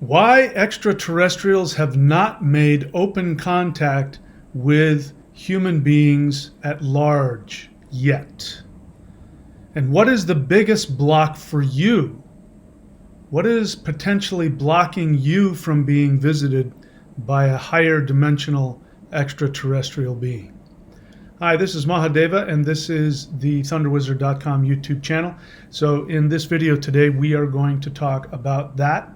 Why extraterrestrials have not made open contact with human beings at large yet. And what is the biggest block for you? What is potentially blocking you from being visited by a higher dimensional extraterrestrial being? Hi, this is Mahadeva, and this is the ThunderWizard.com YouTube channel. So in this video today, we are going to talk about that.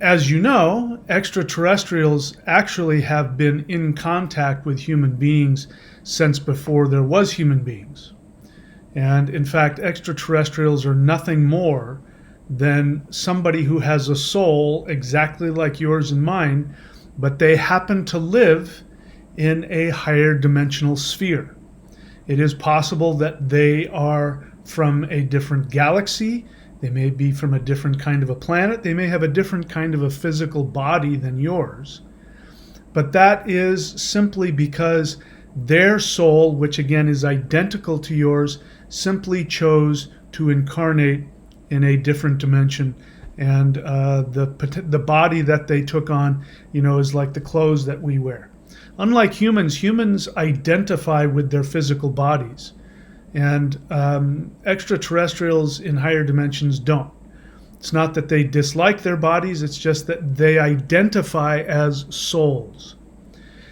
As you know, extraterrestrials actually have been in contact with human beings since before there was human beings. And in fact, extraterrestrials are nothing more than somebody who has a soul exactly like yours and mine, but they happen to live in a higher dimensional sphere. It is possible that they are from a different galaxy. They may be from a different kind of a planet. They may have a different kind of a physical body than yours. But that is simply because their soul, which again is identical to yours, simply chose to incarnate in a different dimension. And the body that they took on, is like the clothes that we wear. Unlike humans, humans identify with their physical bodies. And extraterrestrials in higher dimensions don't. It's not that they dislike their bodies, it's just that they identify as souls.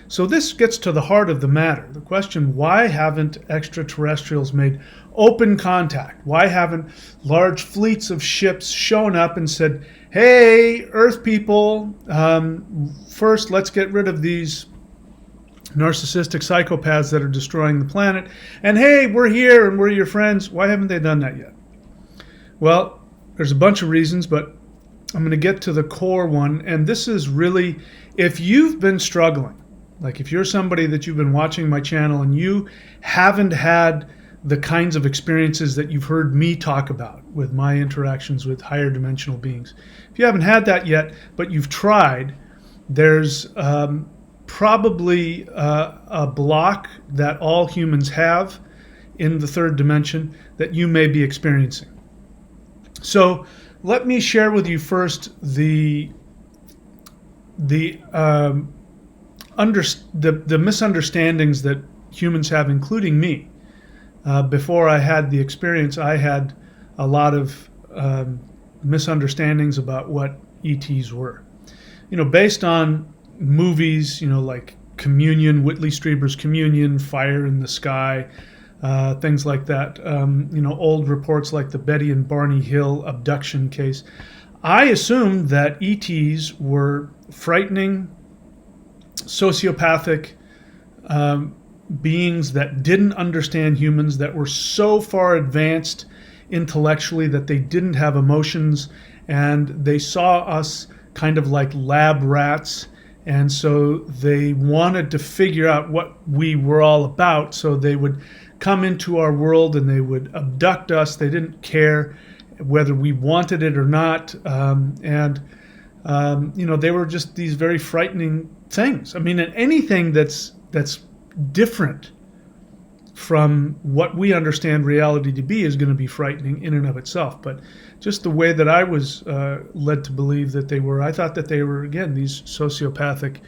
So this gets to the heart of the matter. The question, why haven't extraterrestrials made open contact? Why haven't large fleets of ships shown up and said, hey, Earth people, first let's get rid of these narcissistic psychopaths that are destroying the planet, and hey, we're here and we're your friends. Why haven't they done that yet? Well, there's a bunch of reasons, but I'm going to get to the core one. And this is really, if you've been struggling, like if you're somebody that you've been watching my channel and you haven't had the kinds of experiences that you've heard me talk about with my interactions with higher dimensional beings, if you haven't had that yet, but you've tried, there's probably a block that all humans have in the third dimension that you may be experiencing. So let me share with you first the misunderstandings that humans have, including me. Before I had the experience, I had a lot of misunderstandings about what ETs were. Based on movies, like Communion, Whitley Strieber's Communion, Fire in the Sky, things like that. Old reports like the Betty and Barney Hill abduction case. I assumed that ETs were frightening, sociopathic beings that didn't understand humans, that were so far advanced intellectually that they didn't have emotions, and they saw us kind of like lab rats. And so they wanted to figure out what we were all about. So they would come into our world and they would abduct us. They didn't care whether we wanted it or not. They were just these very frightening things. I mean, anything that's different from what we understand reality to be is going to be frightening in and of itself. But just the way that I was led to believe that they were, I thought that they were, again, these sociopathic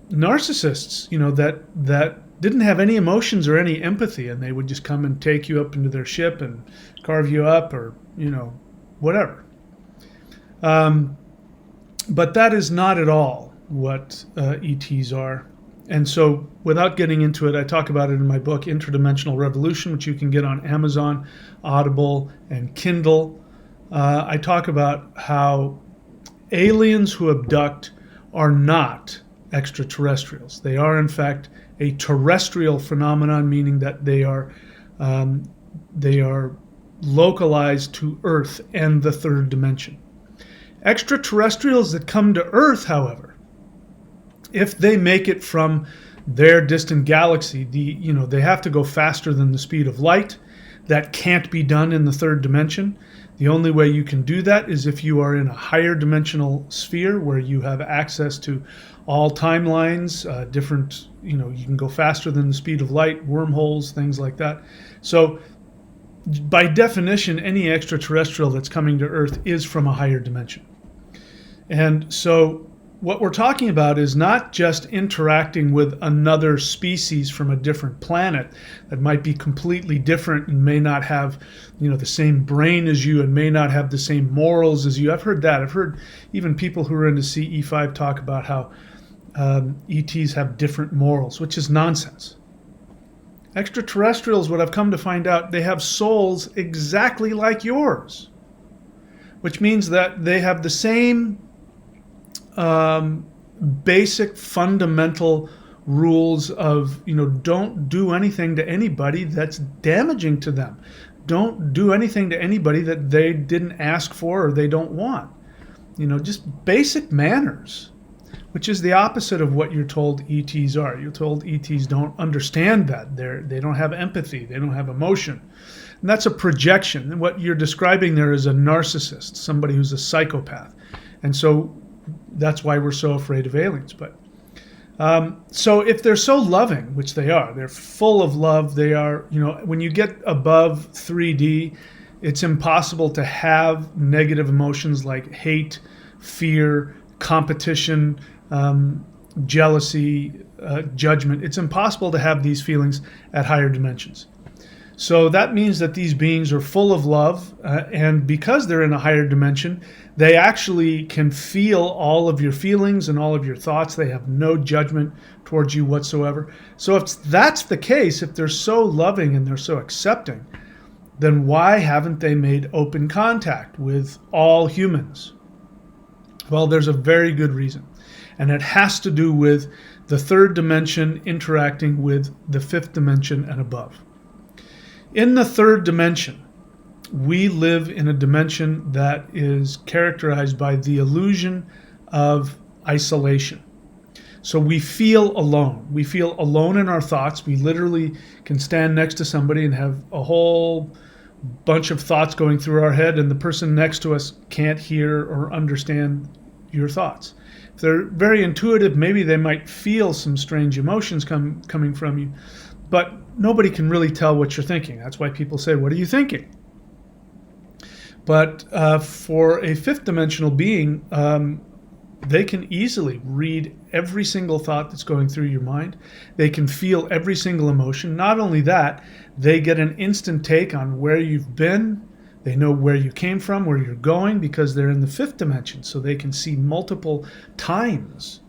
narcissists, that didn't have any emotions or any empathy, and they would just come and take you up into their ship and carve you up or, whatever. But that is not at all what ETs are. And so without getting into it, I talk about it in my book, Interdimensional Revolution, which you can get on Amazon, Audible, and Kindle. I talk about how aliens who abduct are not extraterrestrials. They are, in fact, a terrestrial phenomenon, meaning that they are localized to Earth and the third dimension. Extraterrestrials that come to Earth, however, if they make it from their distant galaxy, they have to go faster than the speed of light. That can't be done in the third dimension. The only way you can do that is if you are in a higher dimensional sphere where you have access to all timelines, you can go faster than the speed of light, wormholes, things like that. So by definition, any extraterrestrial that's coming to Earth is from a higher dimension. And so what we're talking about is not just interacting with another species from a different planet that might be completely different and may not have, the same brain as you and may not have the same morals as you. I've heard that. I've heard even people who are into CE5 talk about how ETs have different morals, which is nonsense. Extraterrestrials, what I've come to find out, they have souls exactly like yours, which means that they have the same basic fundamental rules of, don't do anything to anybody that's damaging to them. Don't do anything to anybody that they didn't ask for or they don't want. Just basic manners, which is the opposite of what you're told ETs are. You're told ETs don't understand that. They don't have empathy. They don't have emotion. And that's a projection. And what you're describing there is a narcissist, somebody who's a psychopath. And so that's why we're so afraid of aliens. But so if they're so loving, which they are, they're full of love. They are, when you get above 3D, it's impossible to have negative emotions like hate, fear, competition, jealousy, judgment. It's impossible to have these feelings at higher dimensions. So that means that these beings are full of love, and because they're in a higher dimension, they actually can feel all of your feelings and all of your thoughts. They have no judgment towards you whatsoever. So if that's the case, if they're so loving and they're so accepting, then why haven't they made open contact with all humans? Well, there's a very good reason, and it has to do with the third dimension interacting with the fifth dimension and above. In the third dimension, we live in a dimension that is characterized by the illusion of isolation. So we feel alone. We feel alone in our thoughts. We literally can stand next to somebody and have a whole bunch of thoughts going through our head, and the person next to us can't hear or understand your thoughts. If they're very intuitive, maybe they might feel some strange emotions coming from you, but nobody can really tell what you're thinking. That's why people say, "What are you thinking?" But for a fifth dimensional being, they can easily read every single thought that's going through your mind. They can feel every single emotion. Not only that, they get an instant take on where you've been. They know where you came from, where you're going, because they're in the fifth dimension. So they can see multiple times.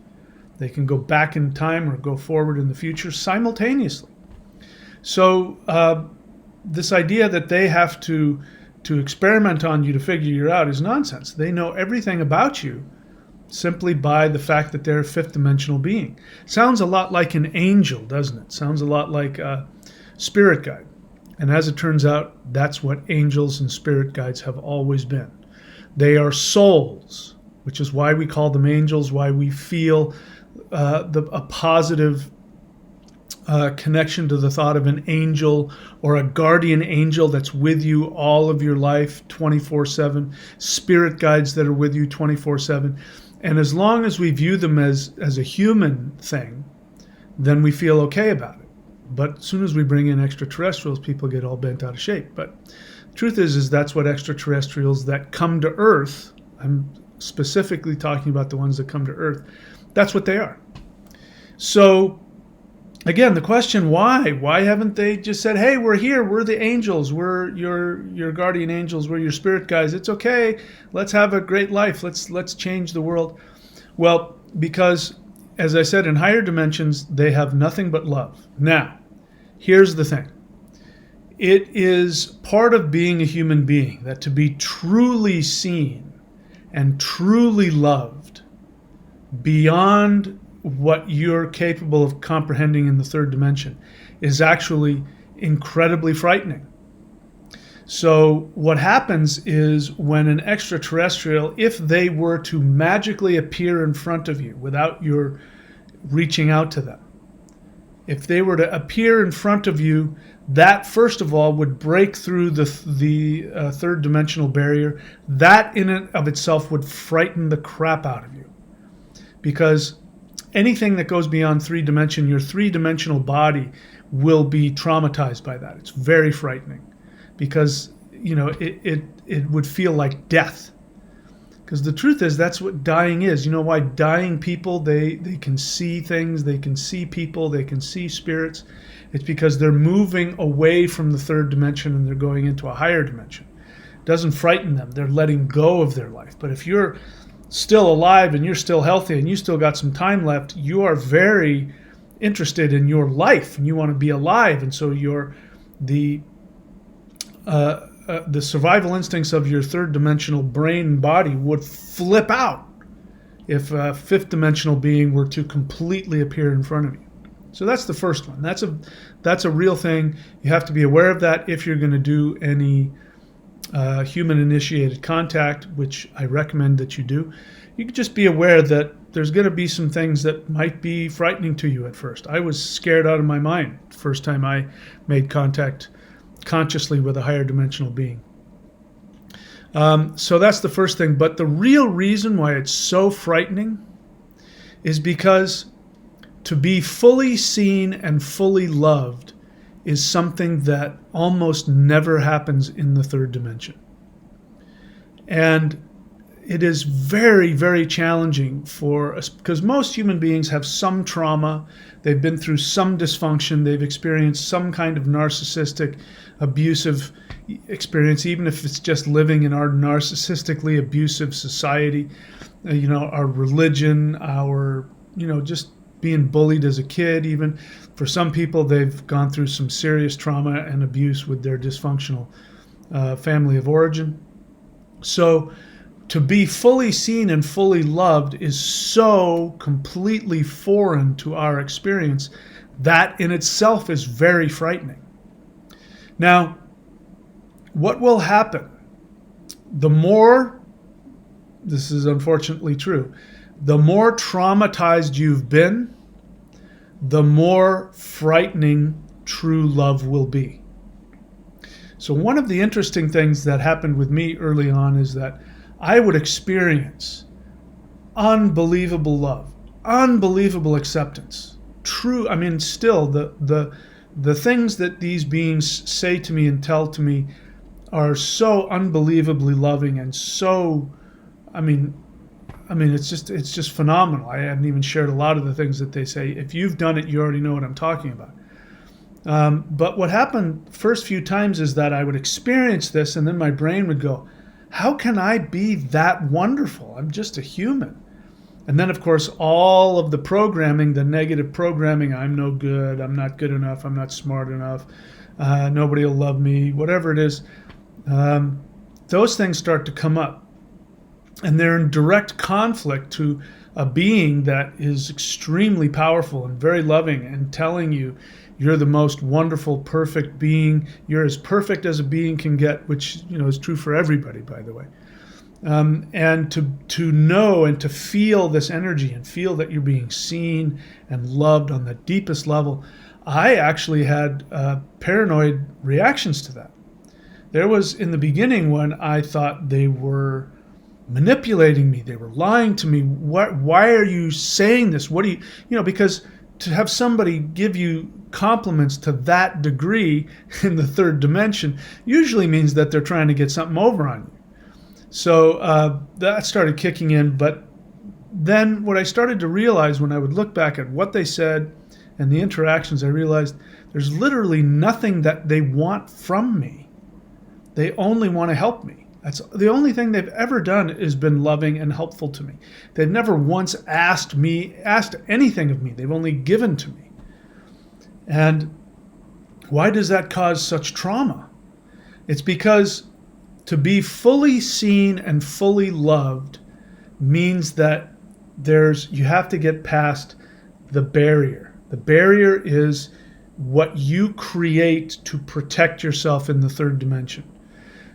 They can go back in time or go forward in the future simultaneously. So this idea that they have to experiment on you to figure you out is nonsense. They know everything about you simply by the fact that they're a fifth dimensional being. Sounds a lot like an angel, doesn't it? Sounds a lot like a spirit guide. And as it turns out, that's what angels and spirit guides have always been. They are souls, which is why we call them angels, why we feel a positive connection to the thought of an angel or a guardian angel that's with you all of your life 24/7, spirit guides that are with you 24/7. And as long as we view them as a human thing, then we feel okay about it. But as soon as we bring in extraterrestrials, people get all bent out of shape. But the truth is that's what extraterrestrials that come to Earth, I'm specifically talking about the ones that come to Earth, that's what they are. So again, the question, why haven't they just said, "Hey, we're here, we're the angels, we're your guardian angels, we're your spirit guides, it's okay, let's have a great life, let's change the world"? Well, because as I said, in higher dimensions, they have nothing but love. Now, here's the thing. It is part of being a human being that to be truly seen and truly loved beyond what you're capable of comprehending in the third dimension is actually incredibly frightening. So what happens is when an extraterrestrial, if they were to magically appear in front of you without your reaching out to them, if they were to appear in front of you, that first of all would break through the third dimensional barrier. That in and of itself would frighten the crap out of you, because anything that goes beyond three dimension, your three-dimensional body will be traumatized by that. It's very frightening. because it would feel like death. Because the truth is, that's what dying is. You know why dying people, they can see things, they can see people, they can see spirits. It's because they're moving away from the third dimension and they're going into a higher dimension. It doesn't frighten them. They're letting go of their life. But if you're still alive and you're still healthy and you still got some time left, you are very interested in your life and you want to be alive. And so the survival instincts of your third dimensional brain and body would flip out if a fifth dimensional being were to completely appear in front of you. So that's the first one. That's a real thing. You have to be aware of that if you're going to do any human-initiated contact, which I recommend that you do. You can just be aware that there's going to be some things that might be frightening to you at first. I was scared out of my mind the first time I made contact consciously with a higher dimensional being. So that's the first thing. But the real reason why it's so frightening is because to be fully seen and fully loved is something that almost never happens in the third dimension. And it is very, very challenging for us because most human beings have some trauma. They've been through some dysfunction. They've experienced some kind of narcissistic, abusive experience, even if it's just living in our narcissistically abusive society. Our religion, our, just being bullied as a kid. Even for some people, they've gone through some serious trauma and abuse with their dysfunctional family of origin. So to be fully seen and fully loved is so completely foreign to our experience that in itself is very frightening. Now, what will happen? This is unfortunately true, the more traumatized you've been, the more frightening true love will be. So one of the interesting things that happened with me early on is that I would experience unbelievable love, unbelievable acceptance, still the things that these beings say to me and tell to me are so unbelievably loving and so, it's just phenomenal. I haven't even shared a lot of the things that they say. If you've done it, you already know what I'm talking about. But what happened first few times is that I would experience this and then my brain would go, how can I be that wonderful? I'm just a human. And then, of course, all of the programming, the negative programming, I'm no good, I'm not good enough, I'm not smart enough, nobody will love me, whatever it is, those things start to come up. And they're in direct conflict to a being that is extremely powerful and very loving and telling you you're the most wonderful, perfect being. You're as perfect as a being can get, which is true for everybody, by the way. And to know and to feel this energy and feel that you're being seen and loved on the deepest level, I actually had paranoid reactions to that. There was in the beginning when I thought they were manipulating me, they were lying to me. Why are you saying this? What do you, because to have somebody give you compliments to that degree in the third dimension usually means that they're trying to get something over on you. So that started kicking in. But then what I started to realize when I would look back at what they said and the interactions, I realized there's literally nothing that they want from me. They only want to help me. That's the only thing they've ever done has been loving and helpful to me. They've never once asked anything of me. They've only given to me. And why does that cause such trauma? It's because to be fully seen and fully loved means that you have to get past the barrier. The barrier is what you create to protect yourself in the third dimension.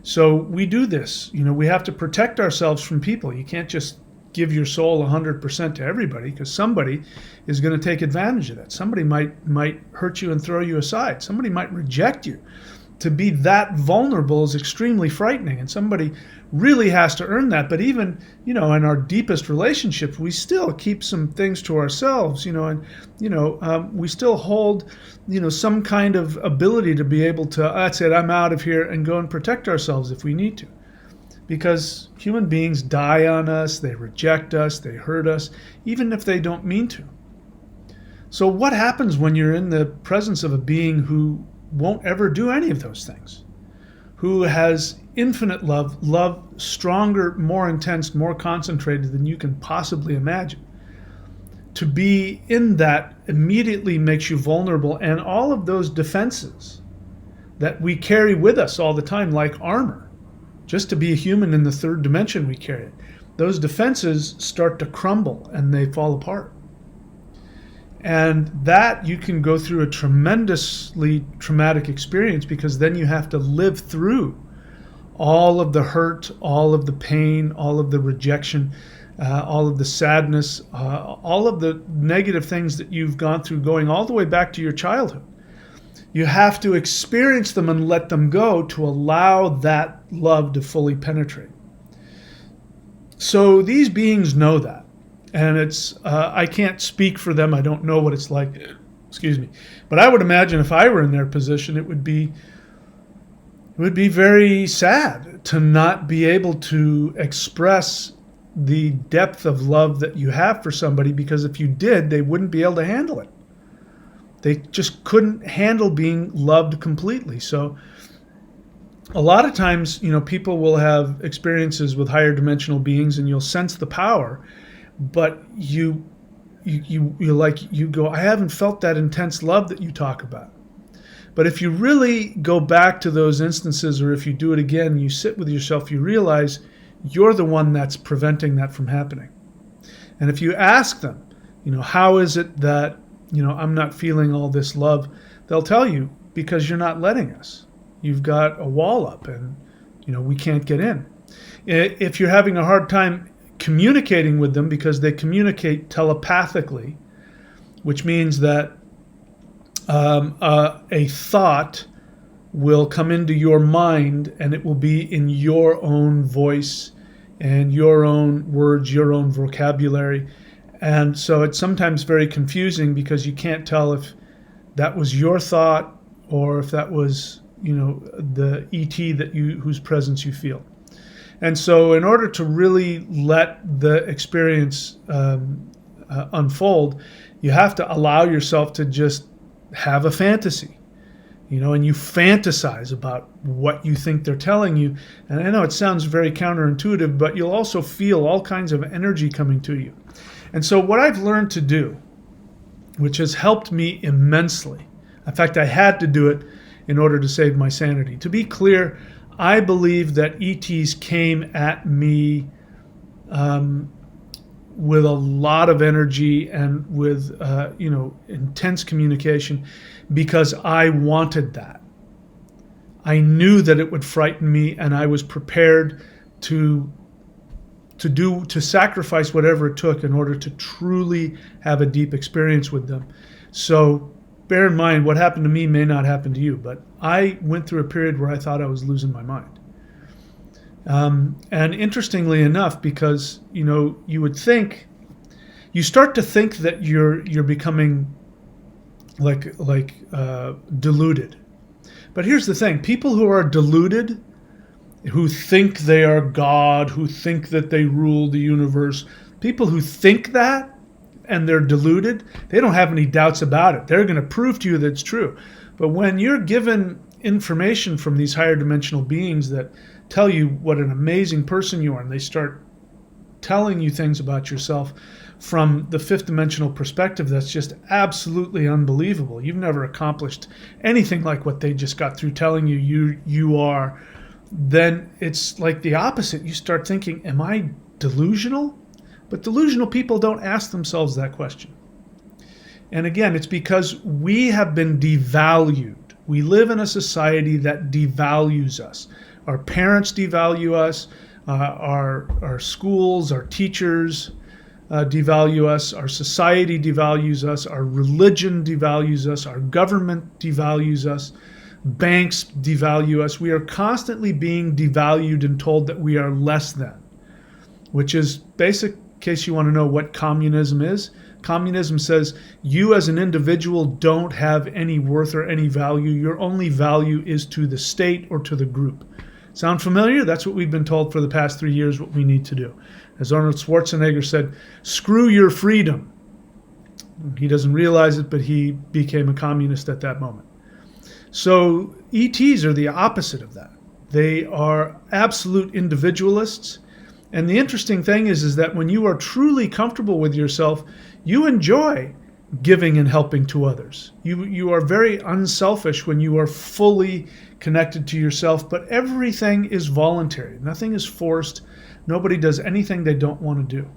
So we do this, we have to protect ourselves from people. You can't just give your soul 100% to everybody because somebody is going to take advantage of that. Somebody might hurt you and throw you aside. Somebody might reject you to be that vulnerable is extremely frightening, and somebody really has to earn that. But even, in our deepest relationships, we still keep some things to ourselves, and we still hold, some kind of ability to be able to, that's it, I'm out of here, and go and protect ourselves if we need to. Because human beings die on us, they reject us, they hurt us, even if they don't mean to. So what happens when you're in the presence of a being who won't ever do any of those things? Who has infinite love stronger, more intense, more concentrated than you can possibly imagine. To be in that immediately makes you vulnerable, and all of those defenses that we carry with us all the time, like armor, just to be a human in the third dimension we carry it, those defenses start to crumble and they fall apart. And that you can go through a tremendously traumatic experience, because then you have to live through all of the hurt, all of the pain, all of the rejection, all of the sadness, all of the negative things that you've gone through, going all the way back to your childhood. You have to experience them and let them go to allow that love to fully penetrate. So these beings know that. And it's, I can't speak for them. I don't know what it's like. Excuse me. But I would imagine if I were in their position, it would be very sad to not be able to express the depth of love that you have for somebody, because if you did, they wouldn't be able to handle it. They just couldn't handle being loved completely. So a lot of times, people will have experiences with higher dimensional beings, and you'll sense the power, but you go, I haven't felt that intense love that you talk about. But if you really go back to those instances, or if you do it again, you sit with yourself, you realize you're the one that's preventing that from happening. And if you ask them, how is it that, I'm not feeling all this love, they'll tell you, because you're not letting us. You've got a wall up, and, we can't get in. If you're having a hard time communicating with them, because they communicate telepathically, which means that a thought will come into your mind, and it will be in your own voice and your own words, your own vocabulary. And so it's sometimes very confusing, because you can't tell if that was your thought or if that was, the ET whose presence you feel. And so in order to really let the experience unfold, you have to allow yourself to just have a fantasy, and you fantasize about what you think they're telling you. And I know it sounds very counterintuitive, but you'll also feel all kinds of energy coming to you. And so what I've learned to do, which has helped me immensely, in fact, I had to do it in order to save my sanity. To be clear, I believe that ETs came at me with a lot of energy and with intense communication, because I wanted that. I knew that it would frighten me, and I was prepared to sacrifice whatever it took in order to truly have a deep experience with them. So bear in mind, what happened to me may not happen to you, but I went through a period where I thought I was losing my mind. And interestingly enough, because you would think, you start to think that you're becoming like deluded. But here's the thing: people who are deluded, who think they are God, who think that they rule the universe, people who think that and they're deluded, they don't have any doubts about it. They're going to prove to you that it's true. But when you're given information from these higher dimensional beings that tell you what an amazing person you are, and they start telling you things about yourself from the fifth dimensional perspective that's just absolutely unbelievable. You've never accomplished anything like what they just got through telling you are. Then it's like the opposite. You start thinking, am I delusional? But delusional people don't ask themselves that question. And again, it's because we have been devalued. We live in a society that devalues us. Our parents devalue us. Our schools, our teachers devalue us. Our society devalues us. Our religion devalues us. Our government devalues us. Banks devalue us. We are constantly being devalued and told that we are less than, which is basic. In case you want to know what communism is, communism says you as an individual don't have any worth or any value. Your only value is to the state or to the group. Sound familiar? That's what we've been told for the past 3 years what we need to do. As Arnold Schwarzenegger said, screw your freedom. He doesn't realize it, but he became a communist at that moment. So ETs are the opposite of that. They are absolute individualists. And the interesting thing is that when you are truly comfortable with yourself, you enjoy giving and helping to others. You are very unselfish when you are fully connected to yourself, but everything is voluntary. Nothing is forced. Nobody does anything they don't want to do.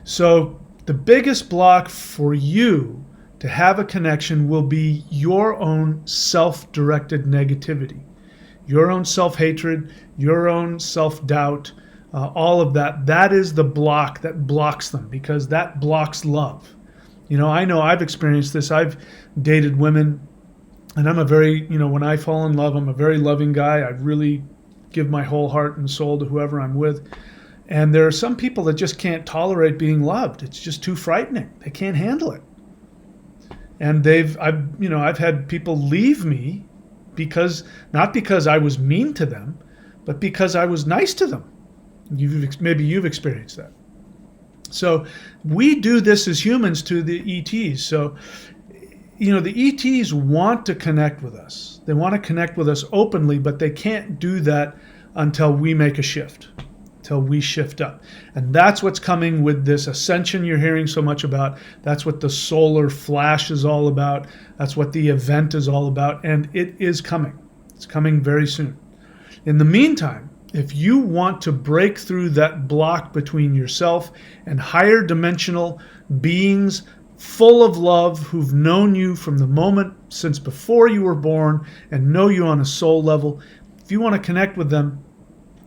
So the biggest block for you to have a connection will be your own self-directed negativity, your own self-hatred, your own self-doubt, all of that. That is the block that blocks them, because that blocks love. I know I've experienced this. I've dated women, and I'm a very, when I fall in love, I'm a very loving guy. I really give my whole heart and soul to whoever I'm with. And there are some people that just can't tolerate being loved. It's just too frightening. They can't handle it. And I've had people leave me not because I was mean to them, but because I was nice to them. Maybe you've experienced that. So we do this as humans to the ETs. So, the ETs want to connect with us. They want to connect with us openly, but they can't do that until we make a shift, until we shift up. And that's what's coming with this ascension you're hearing so much about. That's what the solar flash is all about. That's what the event is all about. And it is coming. It's coming very soon. In the meantime, if you want to break through that block between yourself and higher dimensional beings full of love who've known you from the moment since before you were born and know you on a soul level, if you want to connect with them,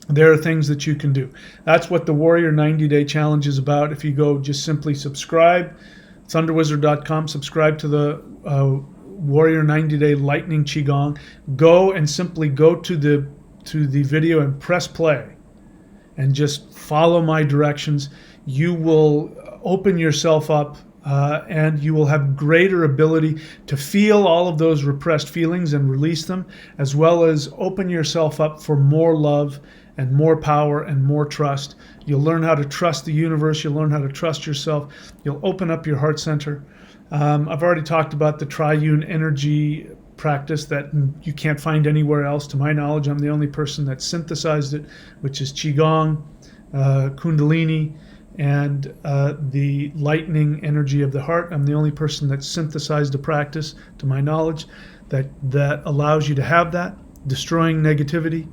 there are things that you can do. That's what the Warrior 90-Day Challenge is about. If you go just simply subscribe, thunderwizard.com, subscribe to the Warrior 90-Day Lightning Qigong, go and simply go to the video and press play and just follow my directions. You will open yourself up and you will have greater ability to feel all of those repressed feelings and release them, as well as open yourself up for more love and more power and more trust. You'll learn how to trust the universe. You'll learn how to trust yourself. You'll open up your heart center. I've already talked about the triune energy practice that you can't find anywhere else. To my knowledge, I'm the only person that synthesized it, which is Qigong, Kundalini, and the lightning energy of the heart. I'm the only person that synthesized a practice, to my knowledge, that allows you to have that, destroying negativity.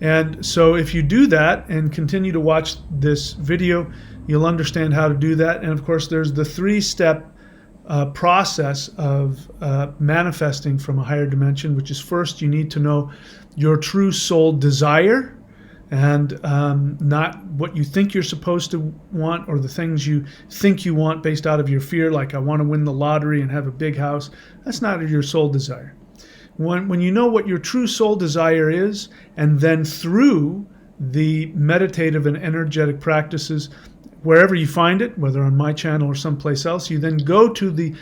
And so if you do that and continue to watch this video, you'll understand how to do that. And of course, there's the 3-step process of manifesting from a higher dimension, which is first you need to know your true soul desire, and not what you think you're supposed to want or the things you think you want based out of your fear, like I want to win the lottery and have a big house. That's not your soul desire. When you know what your true soul desire is, and then through the meditative and energetic practices, wherever you find it, whether on my channel or someplace else, you then go to the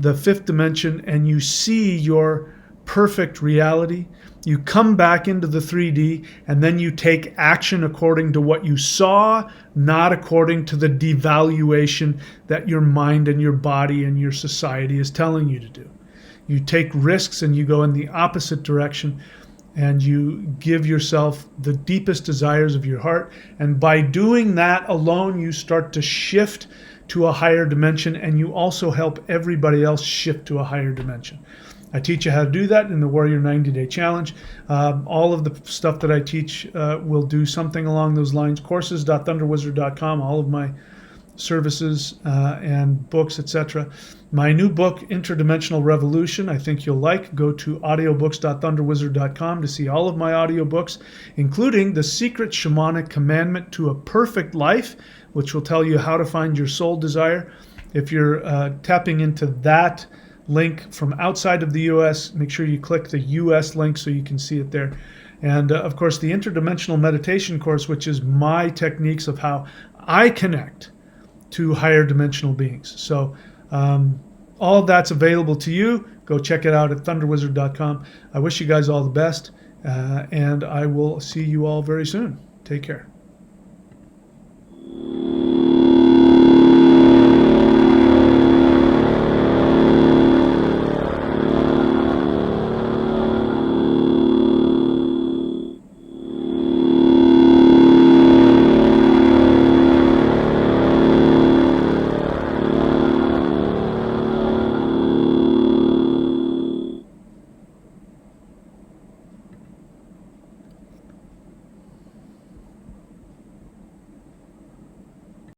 5th dimension and you see your perfect reality. You come back into the 3D, and then you take action according to what you saw, not according to the devaluation that your mind and your body and your society is telling you to do. You take risks and you go in the opposite direction, and you give yourself the deepest desires of your heart. And by doing that alone, you start to shift to a higher dimension, and you also help everybody else shift to a higher dimension. I teach you how to do that in the Warrior 90-Day Challenge. All of the stuff that I teach will do something along those lines. Courses.thunderwizard.com, all of my services and books, etc. My new book, Interdimensional Revolution, I think you'll like. Go to audiobooks.thunderwizard.com to see all of my audiobooks, including The Secret Shamanic Commandment to a Perfect Life, which will tell you how to find your soul desire. If you're tapping into that link from outside of the U.S., make sure you click the U.S. link so you can see it there. And of course, the interdimensional meditation course, which is my techniques of how I connect to higher dimensional beings. So all of that's available to you. Go check it out at thunderwizard.com. I wish you guys all the best, and I will see you all very soon. Take care.